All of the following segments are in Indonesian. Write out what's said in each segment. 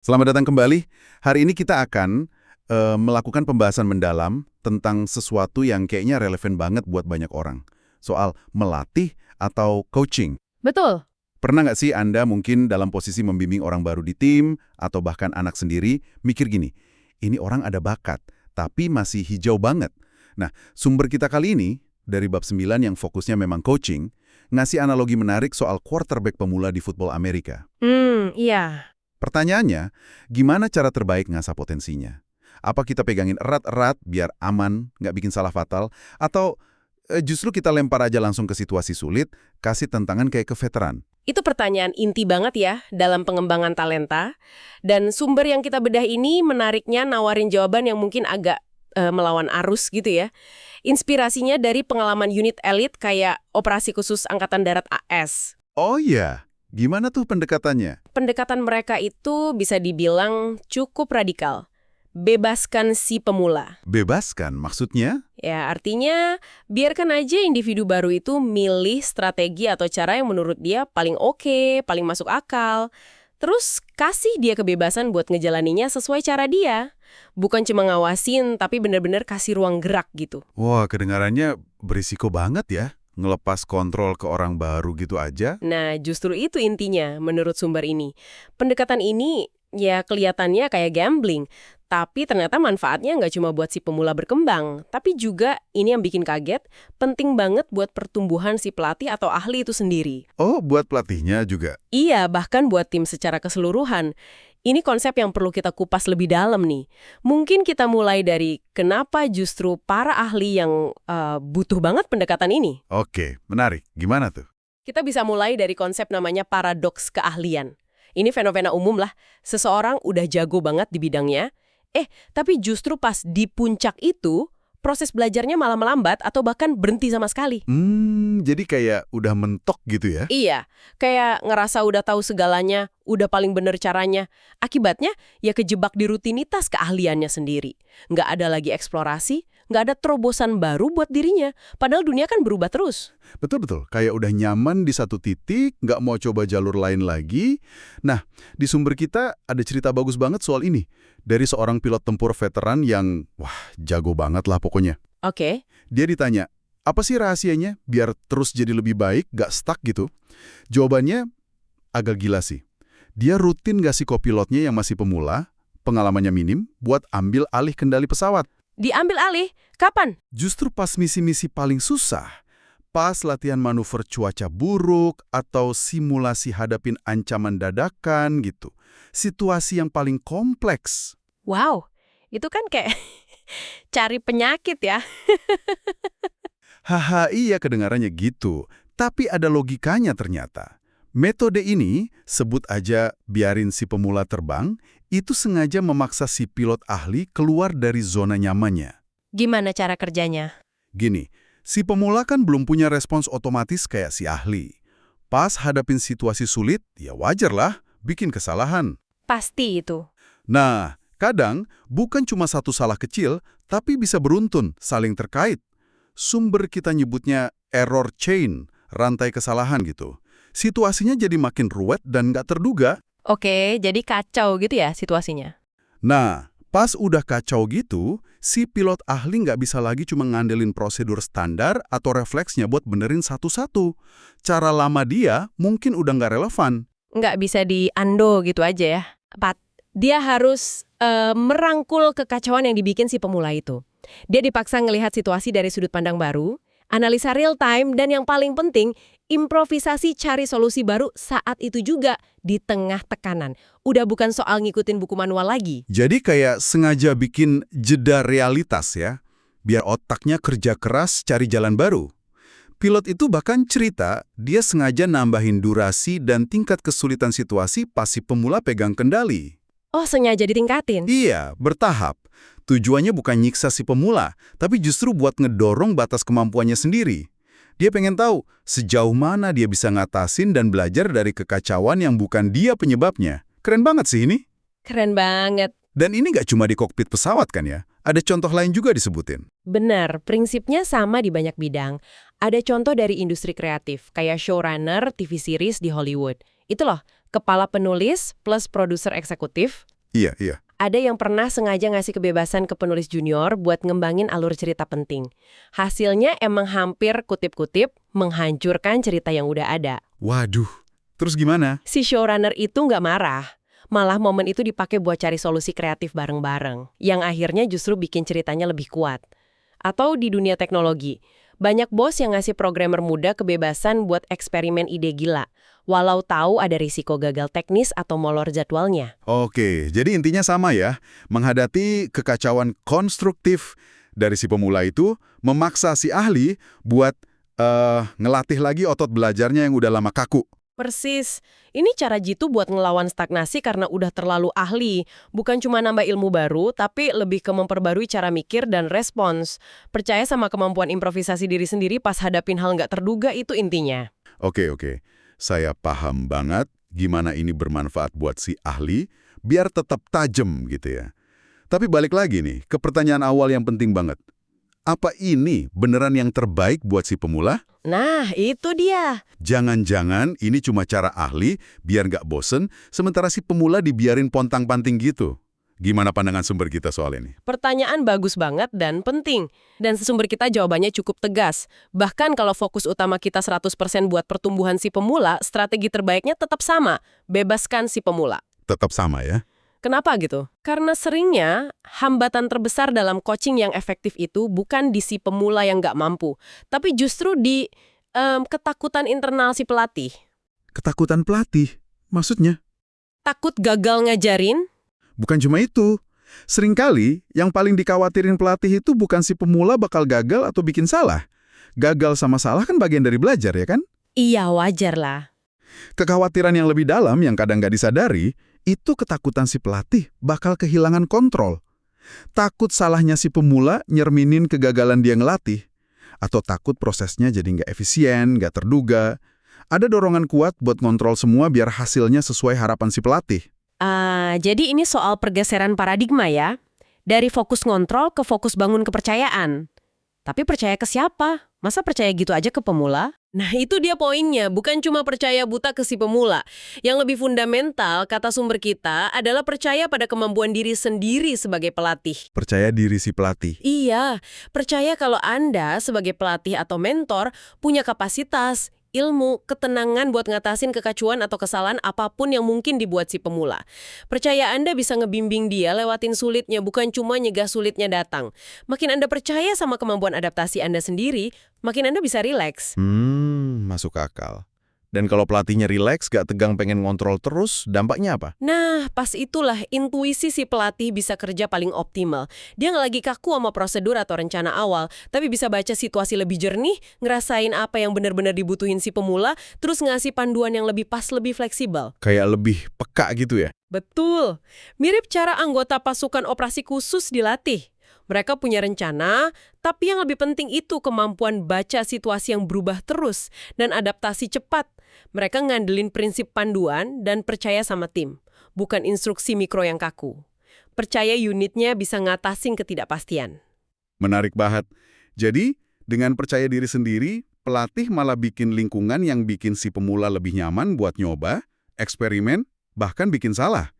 Selamat datang kembali. Hari ini kita akan melakukan pembahasan mendalam tentang sesuatu yang kayaknya relevan banget buat banyak orang. Soal melatih atau coaching. Betul. Pernah nggak sih Anda mungkin dalam posisi membimbing orang baru di tim, atau bahkan anak sendiri, mikir gini, ini orang ada bakat, tapi masih hijau banget. Nah, sumber kita kali ini, dari bab 9 yang fokusnya memang coaching, ngasih analogi menarik soal quarterback pemula di football Amerika. Iya. Pertanyaannya, gimana cara terbaik ngasah potensinya? Apa kita pegangin erat-erat biar aman, nggak bikin salah fatal? Atau justru kita lempar aja langsung ke situasi sulit, kasih tantangan kayak ke veteran? Itu pertanyaan inti banget ya dalam pengembangan talenta. Dan sumber yang kita bedah ini menariknya nawarin jawaban yang mungkin agak melawan arus gitu ya. Inspirasinya dari pengalaman unit elit kayak Operasi Khusus Angkatan Darat AS. Oh iya, gimana tuh pendekatannya? Pendekatan mereka itu bisa dibilang cukup radikal. Bebaskan si pemula. Bebaskan, maksudnya? Ya, artinya biarkan aja individu baru itu milih strategi atau cara yang menurut dia paling oke, paling masuk akal. Terus kasih dia kebebasan buat ngejalaninya sesuai cara dia. Bukan cuma ngawasin, tapi benar-benar kasih ruang gerak gitu. Wah, kedengarannya berisiko banget ya, ngelepas kontrol ke orang baru gitu aja. Nah, justru itu intinya menurut sumber ini. Pendekatan ini ya kelihatannya kayak gambling, tapi ternyata manfaatnya nggak cuma buat si pemula berkembang, tapi juga ini yang bikin kaget, penting banget buat pertumbuhan si pelatih atau ahli itu sendiri. Oh, buat pelatihnya juga. Iya, bahkan buat tim secara keseluruhan. Ini konsep yang perlu kita kupas lebih dalam nih. Mungkin kita mulai dari kenapa justru para ahli yang butuh banget pendekatan ini. Oke, menarik. Gimana tuh? Kita bisa mulai dari konsep namanya paradoks keahlian. Ini fenomena umum lah. Seseorang udah jago banget di bidangnya, tapi justru pas di puncak itu, proses belajarnya malah melambat atau bahkan berhenti sama sekali. Jadi kayak udah mentok gitu ya? Iya, kayak ngerasa udah tahu segalanya, udah paling bener caranya. Akibatnya, ya kejebak di rutinitas keahliannya sendiri. Nggak ada lagi eksplorasi, nggak ada terobosan baru buat dirinya. Padahal dunia kan berubah terus. Betul-betul, kayak udah nyaman di satu titik, nggak mau coba jalur lain lagi. Nah, di sumber kita ada cerita bagus banget soal ini. Dari seorang pilot tempur veteran yang, wah, jago banget lah pokoknya. Oke. Dia ditanya, apa sih rahasianya biar terus jadi lebih baik, nggak stuck gitu? Jawabannya agak gila sih. Dia rutin ngasih kopilotnya yang masih pemula, pengalamannya minim, buat ambil alih kendali pesawat. Diambil alih? Kapan? Justru pas misi-misi paling susah. Pas latihan manuver cuaca buruk atau simulasi hadapin ancaman dadakan gitu. Situasi yang paling kompleks. Wow, itu kan kayak cari penyakit ya. Haha, iya kedengarannya gitu. Tapi ada logikanya ternyata. Metode ini, sebut aja biarin si pemula terbang, itu sengaja memaksa si pilot ahli keluar dari zona nyamannya. Gimana cara kerjanya? Gini, si pemula kan belum punya respons otomatis kayak si ahli. Pas hadapin situasi sulit, ya wajar lah, bikin kesalahan. Pasti itu. Nah, kadang bukan cuma satu salah kecil, tapi bisa beruntun, saling terkait. Sumber kita nyebutnya error chain, rantai kesalahan gitu. Situasinya jadi makin ruwet dan nggak terduga. Oke, jadi kacau gitu ya situasinya. Nah, pas udah kacau gitu, si pilot ahli nggak bisa lagi cuma ngandelin prosedur standar atau refleksnya buat benerin satu-satu. Cara lama dia mungkin udah nggak relevan. Nggak bisa di-undo gitu aja ya. Dia harus merangkul kekacauan yang dibikin si pemula itu. Dia dipaksa ngelihat situasi dari sudut pandang baru, analisa real time, dan yang paling penting, improvisasi cari solusi baru saat itu juga di tengah tekanan. Udah bukan soal ngikutin buku manual lagi. Jadi kayak sengaja bikin jeda realitas ya, biar otaknya kerja keras cari jalan baru. Pilot itu bahkan cerita, dia sengaja nambahin durasi dan tingkat kesulitan situasi pas si pemula pegang kendali. Oh, sengaja ditingkatin? Iya, bertahap. Tujuannya bukan nyiksa si pemula, tapi justru buat ngedorong batas kemampuannya sendiri. Dia pengen tahu sejauh mana dia bisa ngatasin dan belajar dari kekacauan yang bukan dia penyebabnya. Keren banget sih ini. Keren banget. Dan ini nggak cuma di kokpit pesawat kan ya? Ada contoh lain juga disebutin. Benar, prinsipnya sama di banyak bidang. Ada contoh dari industri kreatif, kayak showrunner TV series di Hollywood. Itu loh, Kepala penulis plus produser eksekutif. Iya, iya. Ada yang pernah sengaja ngasih kebebasan ke penulis junior buat ngembangin alur cerita penting. Hasilnya emang hampir kutip-kutip menghancurkan cerita yang udah ada. Waduh, terus gimana? Si showrunner itu nggak marah. Malah momen itu dipakai buat cari solusi kreatif bareng-bareng. Yang akhirnya justru bikin ceritanya lebih kuat. Atau di dunia teknologi, banyak bos yang ngasih programmer muda kebebasan buat eksperimen ide gila. Walau tahu ada risiko gagal teknis atau molor jadwalnya. Oke, jadi intinya sama ya. Menghadapi kekacauan konstruktif dari si pemula itu, memaksa si ahli buat ngelatih lagi otot belajarnya yang udah lama kaku. Persis. Ini cara Jitu buat ngelawan stagnasi karena udah terlalu ahli. Bukan cuma nambah ilmu baru, tapi lebih ke memperbarui cara mikir dan respons. Percaya sama kemampuan improvisasi diri sendiri pas hadapin hal nggak terduga itu intinya. Oke. Saya paham banget gimana ini bermanfaat buat si ahli, biar tetap tajam gitu ya. Tapi balik lagi nih, ke pertanyaan awal yang penting banget. Apa ini beneran yang terbaik buat si pemula? Nah, itu dia. Jangan-jangan ini cuma cara ahli biar nggak bosen, sementara si pemula dibiarin pontang-panting gitu. Gimana pandangan sumber kita soal ini? Pertanyaan bagus banget dan penting. Dan sumber kita jawabannya cukup tegas. Bahkan kalau fokus utama kita 100% buat pertumbuhan si pemula, strategi terbaiknya tetap sama. Bebaskan si pemula. Tetap sama ya? Kenapa gitu? Karena seringnya hambatan terbesar dalam coaching yang efektif itu bukan di si pemula yang nggak mampu, tapi justru di ketakutan internal si pelatih. Ketakutan pelatih? Maksudnya? Takut gagal ngajarin? Bukan cuma itu. Seringkali yang paling dikhawatirin pelatih itu bukan si pemula bakal gagal atau bikin salah. Gagal sama salah kan bagian dari belajar ya kan? Iya, wajar lah. Kekhawatiran yang lebih dalam yang kadang nggak disadari, itu ketakutan si pelatih bakal kehilangan kontrol. Takut salahnya si pemula nyerminin kegagalan dia ngelatih. Atau takut prosesnya jadi nggak efisien, nggak terduga. Ada dorongan kuat buat ngontrol semua biar hasilnya sesuai harapan si pelatih. Jadi ini soal pergeseran paradigma ya. Dari fokus ngontrol ke fokus bangun kepercayaan. Tapi percaya ke siapa? Masa percaya gitu aja ke pemula? Nah itu dia poinnya, bukan cuma percaya buta ke si pemula. Yang lebih fundamental, kata sumber kita, adalah percaya pada kemampuan diri sendiri sebagai pelatih. Percaya diri si pelatih. Iya, percaya kalau Anda sebagai pelatih atau mentor punya kapasitas, ilmu, ketenangan buat ngatasin kekacauan atau kesalahan apapun yang mungkin dibuat si pemula. Percaya Anda bisa ngebimbing dia lewatin sulitnya, bukan cuma nyegah sulitnya datang. Makin Anda percaya sama kemampuan adaptasi Anda sendiri, makin Anda bisa rileks. Masuk akal. Dan kalau pelatihnya rileks, gak tegang pengen ngontrol terus, dampaknya apa? Nah, pas itulah intuisi si pelatih bisa kerja paling optimal. Dia nggak lagi kaku sama prosedur atau rencana awal, tapi bisa baca situasi lebih jernih, ngerasain apa yang benar-benar dibutuhin si pemula, terus ngasih panduan yang lebih pas, lebih fleksibel. Kayak lebih peka gitu ya? Betul. Mirip cara anggota pasukan operasi khusus dilatih. Mereka punya rencana, tapi yang lebih penting itu kemampuan baca situasi yang berubah terus dan adaptasi cepat. Mereka ngandelin prinsip panduan dan percaya sama tim, bukan instruksi mikro yang kaku. Percaya unitnya bisa ngatasin ketidakpastian. Menarik banget. Jadi, dengan percaya diri sendiri, pelatih malah bikin lingkungan yang bikin si pemula lebih nyaman buat nyoba, eksperimen, bahkan bikin salah.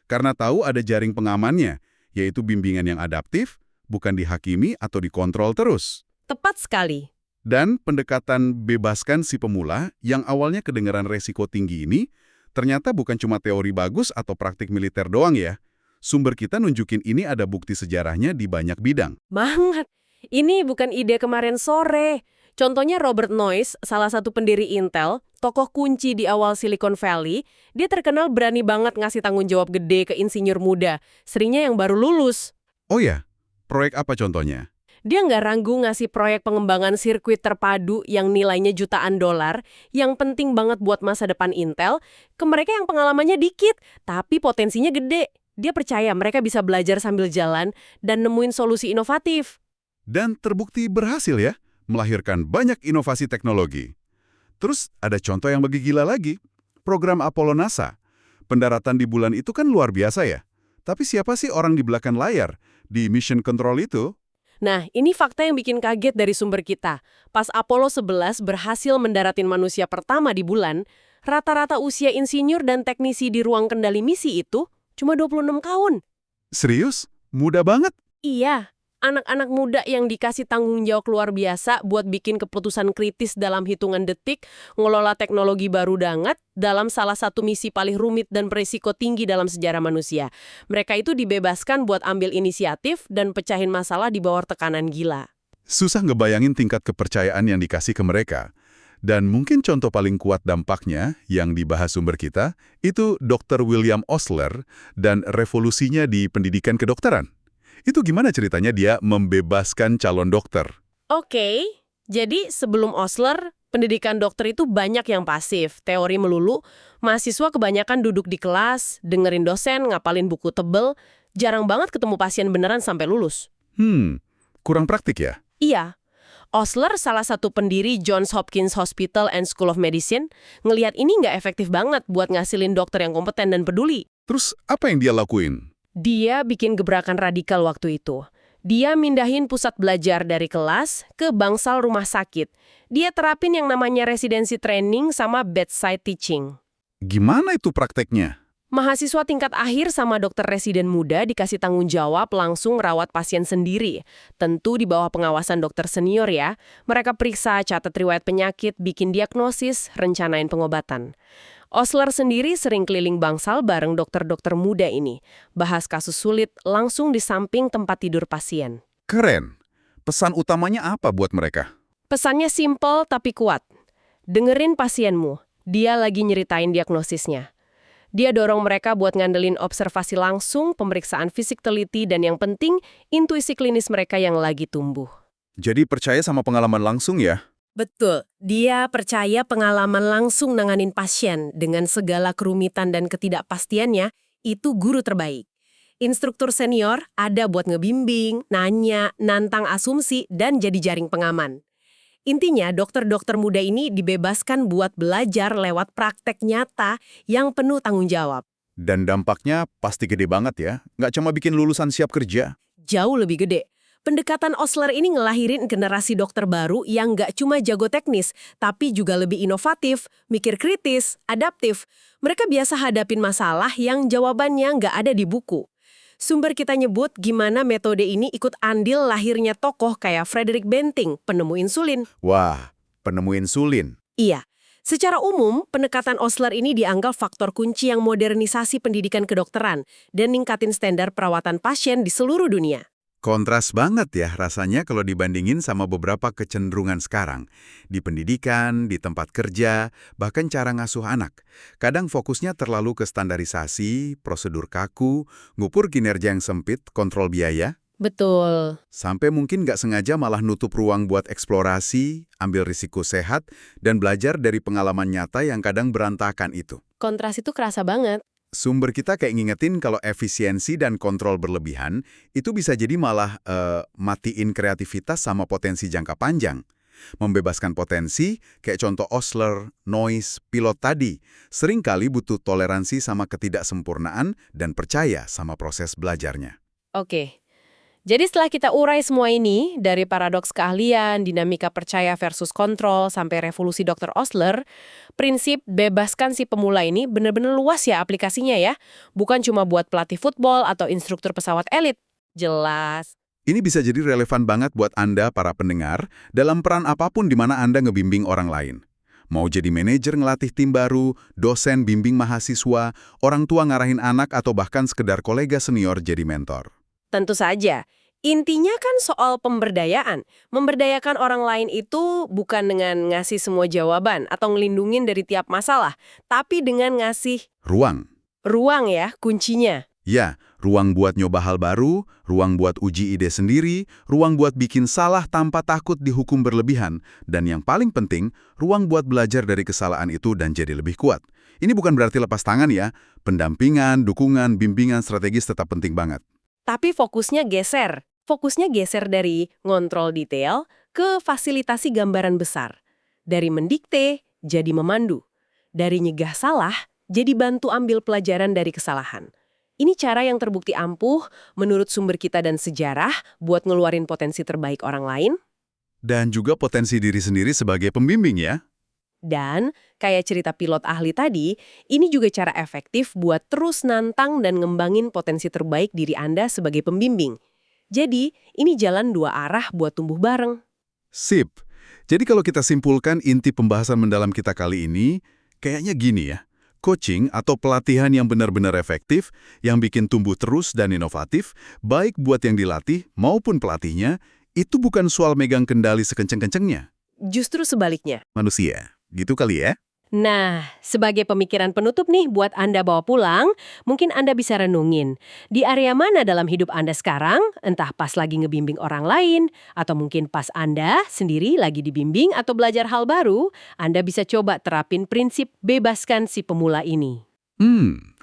Karena tahu ada jaring pengamannya, yaitu bimbingan yang adaptif, bukan dihakimi atau dikontrol terus. Tepat sekali. Dan pendekatan bebaskan si pemula yang awalnya kedengaran resiko tinggi ini, ternyata bukan cuma teori bagus atau praktik militer doang ya. Sumber kita nunjukin ini ada bukti sejarahnya di banyak bidang. Banget. Ini bukan ide kemarin sore. Contohnya Robert Noyce, salah satu pendiri Intel, tokoh kunci di awal Silicon Valley, dia terkenal berani banget ngasih tanggung jawab gede ke insinyur muda, seringnya yang baru lulus. Oh ya, proyek apa contohnya? Dia nggak ragu ngasih proyek pengembangan sirkuit terpadu yang nilainya jutaan dolar, yang penting banget buat masa depan Intel, ke mereka yang pengalamannya dikit, tapi potensinya gede. Dia percaya mereka bisa belajar sambil jalan dan nemuin solusi inovatif. Dan terbukti berhasil ya, melahirkan banyak inovasi teknologi. Terus ada contoh yang lebih gila lagi, program Apollo NASA. Pendaratan di bulan itu kan luar biasa ya. Tapi siapa sih orang di belakang layar, di mission control itu? Nah, ini fakta yang bikin kaget dari sumber kita. Pas Apollo 11 berhasil mendaratin manusia pertama di bulan, Rata-rata usia insinyur dan teknisi di ruang kendali misi itu cuma 26 tahun. Serius? Mudah banget. Iya, anak-anak muda yang dikasih tanggung jawab luar biasa buat bikin keputusan kritis dalam hitungan detik, ngelola teknologi baru banget dalam salah satu misi paling rumit dan berisiko tinggi dalam sejarah manusia. Mereka itu dibebaskan buat ambil inisiatif dan pecahin masalah di bawah tekanan gila. Susah ngebayangin tingkat kepercayaan yang dikasih ke mereka. Dan mungkin contoh paling kuat dampaknya yang dibahas sumber kita, itu Dr. William Osler dan revolusinya di pendidikan kedokteran. Itu gimana ceritanya dia membebaskan calon dokter? Oke, jadi sebelum Osler, pendidikan dokter itu banyak yang pasif, teori melulu, mahasiswa kebanyakan duduk di kelas, dengerin dosen, ngapalin buku tebel, jarang banget ketemu pasien beneran sampai lulus. Kurang praktik ya? Iya. Osler, salah satu pendiri Johns Hopkins Hospital and School of Medicine, ngelihat ini nggak efektif banget buat ngasilin dokter yang kompeten dan peduli. Terus apa yang dia lakuin? Dia bikin gebrakan radikal waktu itu. Dia mindahin pusat belajar dari kelas ke bangsal rumah sakit. Dia terapin yang namanya residency training sama bedside teaching. Gimana itu prakteknya? Mahasiswa tingkat akhir sama dokter residen muda dikasih tanggung jawab langsung rawat pasien sendiri. Tentu di bawah pengawasan dokter senior ya. Mereka periksa, catat riwayat penyakit, bikin diagnosis, rencanain pengobatan. Osler sendiri sering keliling bangsal bareng dokter-dokter muda ini. Bahas kasus sulit langsung di samping tempat tidur pasien. Keren. Pesan utamanya apa buat mereka? Pesannya simpel tapi kuat. Dengerin pasienmu. Dia lagi nyeritain diagnosisnya. Dia dorong mereka buat ngandelin observasi langsung, pemeriksaan fisik teliti, dan yang penting, intuisi klinis mereka yang lagi tumbuh. Jadi percaya sama pengalaman langsung ya? Betul. Dia percaya pengalaman langsung nanganin pasien dengan segala kerumitan dan ketidakpastiannya, itu guru terbaik. Instruktur senior ada buat ngebimbing, nanya, nantang asumsi, dan jadi jaring pengaman. Intinya, dokter-dokter muda ini dibebaskan buat belajar lewat praktek nyata yang penuh tanggung jawab. Dan dampaknya pasti gede banget ya? Nggak cuma bikin lulusan siap kerja? Jauh lebih gede. Pendekatan Osler ini ngelahirin generasi dokter baru yang nggak cuma jago teknis, tapi juga lebih inovatif, mikir kritis, adaptif. Mereka biasa hadapin masalah yang jawabannya nggak ada di buku. Sumber kita nyebut gimana metode ini ikut andil lahirnya tokoh kayak Frederick Banting, penemu insulin. Wah, penemu insulin. Iya. Secara umum, pendekatan Osler ini dianggap faktor kunci yang modernisasi pendidikan kedokteran dan ningkatin standar perawatan pasien di seluruh dunia. Kontras banget ya rasanya kalau dibandingin sama beberapa kecenderungan sekarang. Di pendidikan, di tempat kerja, bahkan cara ngasuh anak. Kadang fokusnya terlalu ke standarisasi, prosedur kaku, ngukur kinerja yang sempit, kontrol biaya. Betul. Sampai mungkin nggak sengaja malah nutup ruang buat eksplorasi, ambil risiko sehat, dan belajar dari pengalaman nyata yang kadang berantakan itu. Kontras itu kerasa banget. Sumber kita kayak ngingetin kalau efisiensi dan kontrol berlebihan itu bisa jadi malah matiin kreativitas sama potensi jangka panjang. Membebaskan potensi, kayak contoh Osler, Noyce, pilot tadi, seringkali butuh toleransi sama ketidaksempurnaan dan percaya sama proses belajarnya. Oke. Jadi setelah kita urai semua ini, dari paradoks keahlian, dinamika percaya versus kontrol, sampai revolusi Dr. Osler, prinsip bebaskan si pemula ini benar-benar luas ya aplikasinya ya. Bukan cuma buat pelatih football atau instruktur pesawat elit. Jelas. Ini bisa jadi relevan banget buat Anda, para pendengar, dalam peran apapun di mana Anda ngebimbing orang lain. Mau jadi manajer ngelatih tim baru, dosen bimbing mahasiswa, orang tua ngarahin anak, atau bahkan sekedar kolega senior jadi mentor. Tentu saja. Intinya kan soal pemberdayaan. Memberdayakan orang lain itu bukan dengan ngasih semua jawaban atau ngelindungin dari tiap masalah, tapi dengan ngasih Ruang. ruang ya, kuncinya. Ya, ruang buat nyoba hal baru, ruang buat uji ide sendiri, ruang buat bikin salah tanpa takut dihukum berlebihan, dan yang paling penting, ruang buat belajar dari kesalahan itu dan jadi lebih kuat. Ini bukan berarti lepas tangan ya, pendampingan, dukungan, bimbingan strategis tetap penting banget. Tapi fokusnya geser. Fokusnya geser dari ngontrol detail ke fasilitasi gambaran besar. Dari mendikte, jadi memandu. Dari nyegah salah, jadi bantu ambil pelajaran dari kesalahan. Ini cara yang terbukti ampuh menurut sumber kita dan sejarah buat ngeluarin potensi terbaik orang lain. Dan juga potensi diri sendiri sebagai pembimbing ya. Dan, kayak cerita pilot ahli tadi, ini juga cara efektif buat terus nantang dan ngembangin potensi terbaik diri Anda sebagai pembimbing. Jadi, ini jalan dua arah buat tumbuh bareng. Sip. Jadi kalau kita simpulkan inti pembahasan mendalam kita kali ini, kayaknya gini ya. Coaching atau pelatihan yang benar-benar efektif, yang bikin tumbuh terus dan inovatif, baik buat yang dilatih maupun pelatihnya, itu bukan soal megang kendali sekenceng-kencengnya. Justru sebaliknya. Manusia. Gitu kali ya? Nah, sebagai pemikiran penutup nih buat Anda bawa pulang, mungkin Anda bisa renungin. Di area mana dalam hidup Anda sekarang, entah pas lagi ngebimbing orang lain, atau mungkin pas Anda sendiri lagi dibimbing atau belajar hal baru, Anda bisa coba terapin prinsip bebaskan si pemula ini.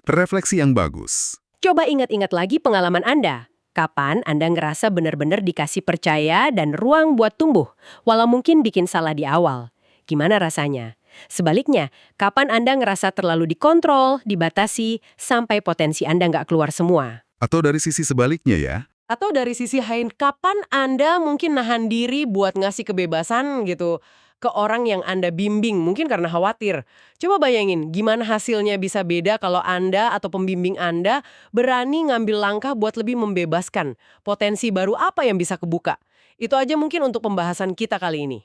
Refleksi yang bagus. Coba ingat-ingat lagi pengalaman Anda. Kapan Anda ngerasa benar-benar dikasih percaya dan ruang buat tumbuh, walau mungkin bikin salah di awal. Gimana rasanya? Sebaliknya, kapan Anda ngerasa terlalu dikontrol, dibatasi, sampai potensi Anda nggak keluar semua? Atau dari sisi sebaliknya ya? Atau dari sisi lain, kapan Anda mungkin nahan diri buat ngasih kebebasan gitu ke orang yang Anda bimbing, mungkin karena khawatir. Coba bayangin, gimana hasilnya bisa beda kalau Anda atau pembimbing Anda berani ngambil langkah buat lebih membebaskan. Potensi baru apa yang bisa kebuka? Itu aja mungkin untuk pembahasan kita kali ini.